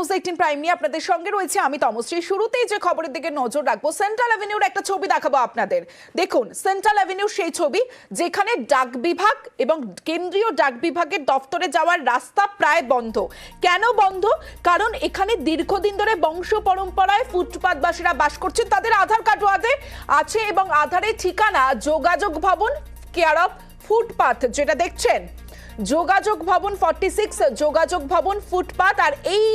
News 18 prime নিয়ে আপনাদের সঙ্গে রয়েছে আমি তমশ্রী। শুরুতেই যে খবরের দিকে নজর রাখবো, সেন্ট্রাল অ্যাভিনিউর একটা ছবি দেখাবো আপনাদের। দেখুন, সেন্ট্রাল অ্যাভিনিউ সেই ছবি যেখানে ডাক বিভাগ এবং কেন্দ্রীয় ডাক বিভাগের দপ্তরে যাওয়ার রাস্তা প্রায় বন্ধ। কেন বন্ধ? কারণ এখানে দীর্ঘদিন ধরে বংশ পরম্পরায় ফুটপাতবাসীরা বাস করছেন। তাদের আধার কার্ডও আছে এবং আধারের ঠিকানা যোগাযোগ ভবন, কেয়ার অফ ফুটপাথ, যেটা দেখছেন যোগাযোগ ভবন 46 যোগাযোগ ভবন ফুটপাথ। আর এই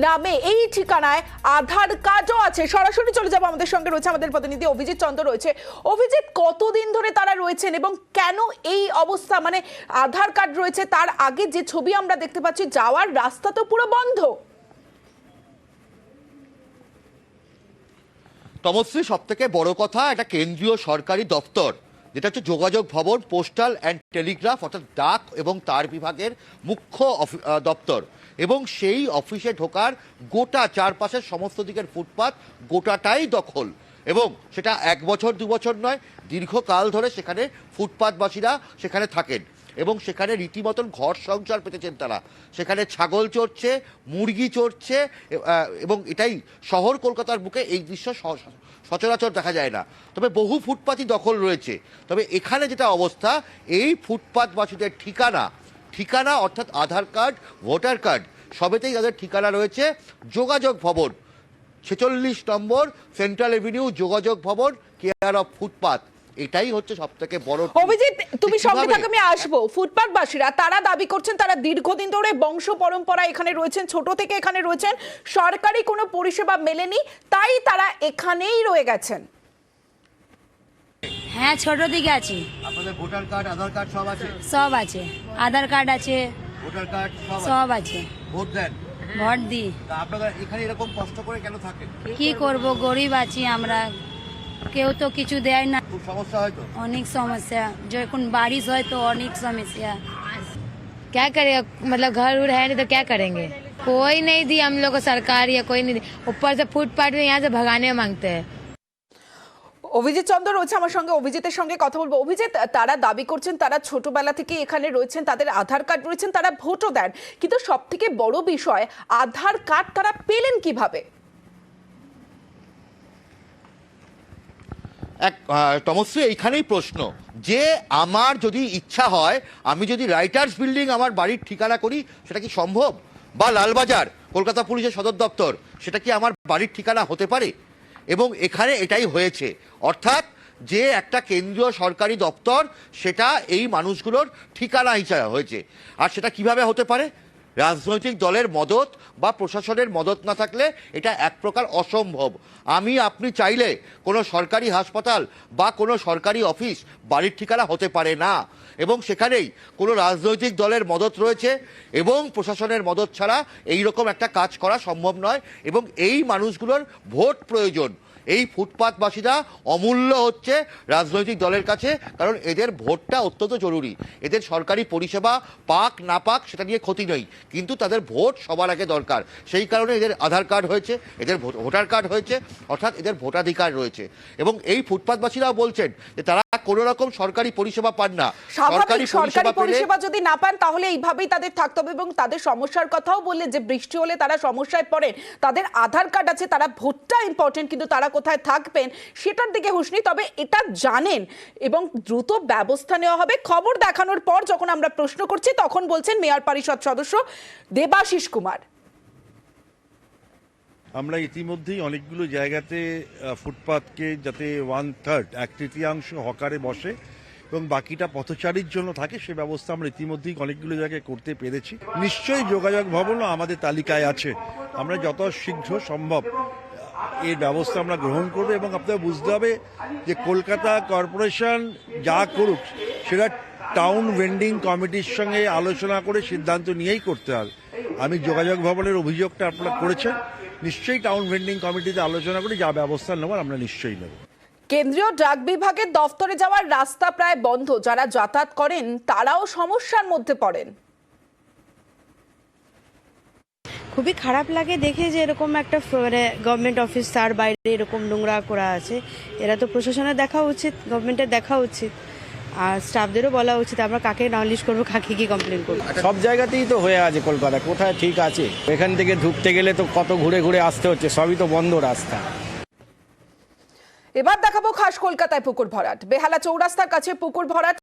নামে এই ঠিকানায় আধার কার্ডও আছে। সরাসরি চলে যাবো, আমাদের সঙ্গে রয়েছে আমাদের প্রতিনিধি অভিজিৎ চন্দ্র রয়েছে। অভিজিৎ, কতদিন ধরে তারা রয়েছেন এবং কেন এই অবস্থা? মানে আধার কার্ড রয়েছে, তার আগে যে ছবি আমরা দেখতে পাচ্ছি যাওয়ার রাস্তা তো পুরো বন্ধ। তমশ্রী, সব থেকে বড় কথা, এটা কেন্দ্রীয় সরকারি দপ্তর, যেটা হচ্ছে যোগাযোগ ভবন, পোস্টাল অ্যান্ড টেলিগ্রাফ অর্থাৎ ডাক এবং তার বিভাগের মুখ্য দপ্তর। এবং সেই অফিসে ঢোকার গোটা চারপাশের সমস্ত দিকের ফুটপাত গোটাটাই দখল। এবং সেটা 1 বছর 2 বছর নয়, দীর্ঘকাল ধরে সেখানে ফুটপাতবাসীরা সেখানে থাকেন এবং সেখানে রীতিমতন ঘর সংসার পেতেছেন তারা। সেখানে ছাগল চড়ছে, মুরগি চড়ছে এবং এটাই শহর কলকাতার বুকে এই দৃশ্য সচরাচর দেখা যায় না। তবে বহু ফুটপাতই দখল রয়েছে। তবে এখানে যেটা অবস্থা, এই ফুটপাতবাসীদের ঠিকানা অর্থাৎ আধার কার্ড, ভোটার কার্ড সবেতেই তাদের ঠিকানা রয়েছে যোগাযোগ ভবন 46 নম্বর সেন্ট্রাল এভিনিউ যোগাযোগ ভবন, কেয়ার অফ ফুটপাথ। এটাই হচ্ছে সব থেকে বড়। অভিজিৎ, তুমি সঙ্গে থাকো, আমি আসবো। ফুটপাতবাসীরা তারা দাবি করছেন তারা দীর্ঘদিন ধরে বংশ পরম্পরা এখানে রয়েছেন, ছোট থেকে এখানে রয়েছেন, সরকারি কোনো পরিষেবা মেলেনি, তাই তারা এখানেই রয়ে গেছেন। হ্যাঁ, ছোট দিকে আছি। আপনাদের ভোটার কার্ড, আধার কার্ড সব আছে? সব আছে, আধার কার্ড আছে, ভোটার কার্ড সব আছে। ভোট দেন? ভোট দিই। আপনারা এখানে এরকম কষ্ট করে কেন থাকেন? কি করব, গরিব আছি আমরা, কেউ তো কিছু দেয় না। খুব সমস্যা হয় তো? অনেক সমস্যা, যখন बारिश হয় তো অনেক সমস্যা। क्या करेगा, मतलब घर उर है नहीं तो क्या करेंगे? कोई नहीं दी हम लोग को, सरकार या कोई नहीं दी। ऊपर से फुटपाथ में यहाँ से भगाने मांगते हैं। অভিজিৎ চন্দ্র রয়েছে আমার সঙ্গে, অভিজিতের সঙ্গে কথা বলবো। অভিজিৎ, তারা দাবি করছেন তারা ছোটবেলা থেকে এখানে রয়েছেন, তাদের আধার কার্ড রয়েছেন, তারা ভোটও দেন, কিন্তু সব থেকে বড় বিষয় আধার কার্ড তারা পেলেন কিভাবে? তমশ্রী, এইখানেই প্রশ্ন যে আমার যদি ইচ্ছা হয়, আমি যদি রাইটার্স বিল্ডিং আমার বাড়ির ঠিকানা করি, সেটা কি সম্ভব? বা লালবাজার কলকাতা পুলিশের সদর দপ্তর, সেটা কি আমার বাড়ির ঠিকানা হতে পারে? এবং এখানে এটাই হয়েছে, অর্থাৎ যে একটা কেন্দ্রীয় সরকারি দপ্তর সেটা এই মানুষগুলোর ঠিকানা হিসাবে হয়েছে। আর সেটা কিভাবে হতে পারে? রাজনৈতিক দলের মদত বা প্রশাসনের মদত না থাকলে এটা এক প্রকার অসম্ভব। আপনি চাইলে কোনো সরকারি হাসপাতাল বা কোনো সরকারি অফিস বাড়ির ঠিকানা হতে পারে না। এবং সেখানেই কোনো রাজনৈতিক দলের মদত রয়েছে এবং প্রশাসনের মদত ছাড়া এই রকম একটা কাজ করা সম্ভব নয়। এবং এই মানুষগুলোর ভোট প্রয়োজন। এই ফুটপাতবাসীরা অমূল্য হচ্ছে রাজনৈতিক দলের কাছে, কারণ এদের ভোটটা অত্যন্ত জরুরি। এদের সরকারি পরিষেবা পাক না পাক সেটা নিয়ে ক্ষতি নেই, কিন্তু তাদের ভোট সবার আগে দরকার। সেই কারণে এদের আধার কার্ড হয়েছে, এদের ভোটার কার্ড হয়েছে, অর্থাৎ এদের ভোটাধিকার রয়েছে। এবং এই ফুটপাতবাসীরাও বলছেন যে তারা কোনো রকম সরকারি পরিষেবা পান না। সরকারি পরিষেবা যদি না পান তাহলে এইভাবেই তাদের থাকতে হবে। এবং তাদের সমস্যার কথাও বললেন যে বৃষ্টি হলে তারা সমস্যায় পড়েন, তাদের আধার কার্ড আছে, তারা ভোটটা ইম্পর্টেন্ট, কিন্তু তারা কোথায় থাকবেন সেটার দিকে হুঁশ নেই। তবে এটা জানেন এবং দ্রুত ব্যবস্থা নেওয়া হবে। খবর দেখানোর পর যখন আমরা প্রশ্ন করছি তখন বলছেন মেয়র পরিষদ সদস্য দেবাশিস কুমার। আমরা ইতিমধ্যেই অনেকগুলো জায়গাতে ফুটপাথকে যাতে 1/3 1/3 হকারে বসে এবং বাকিটা পথচারীর জন্য থাকে, সে ব্যবস্থা আমরা ইতিমধ্যেই অনেকগুলো জায়গায় করতে পেরেছি। নিশ্চয়ই যোগাযোগ ভবনও আমাদের তালিকায় আছে। আমরা যত শীঘ্র সম্ভব এর ব্যবস্থা আমরা গ্রহণ করবো। এবং আপনাদের বুঝতে হবে যে কলকাতা কর্পোরেশন যা করুক সেটা টাউন ভেন্ডিং কমিটির সঙ্গে আলোচনা করে সিদ্ধান্ত নিয়েই করতে হবে। আমি যোগাযোগ ভবনের অভিযোগটা আপনারা করেছেন, নিশ্চয়ই টাউন ভেন্ডিং কমিটিতে আলোচনা করে যা ব্যবস্থা নেওয়ার আমরা নিশ্চয়ই নেব। কেন্দ্রীয় ডাক বিভাগের দফতরে যাওয়ার রাস্তা প্রায় বন্ধ, যারা যাতায়াত করেন তারাও সমস্যার মধ্যে পড়েন। খুবই খারাপ লাগে দেখে যে এরকম একটা গভর্নমেন্ট অফিস তার বাইরে এরকম নোংরা করা আছে। এরা তো প্রশাসনের দেখা উচিত, গভর্নমেন্টের দেখা উচিত। আর স্টাফদেরও বলা উচিত আমরা কাকে নালিশ করবো, কাকে কি কমপ্লেন করবো। সব জায়গাতেই তো হয়ে আছে কলকাতা, কোথায় ঠিক আছে? এখান থেকে ঢুকতে গেলে তো কত ঘুরে ঘুরে আসতে হচ্ছে, সবই তো বন্ধ রাস্তা। এবার দেখাবো খাস কলকাতায় পুকুর ভরাট। বেহালা চৌরাস্তার কাছে পুকুর ভরাট।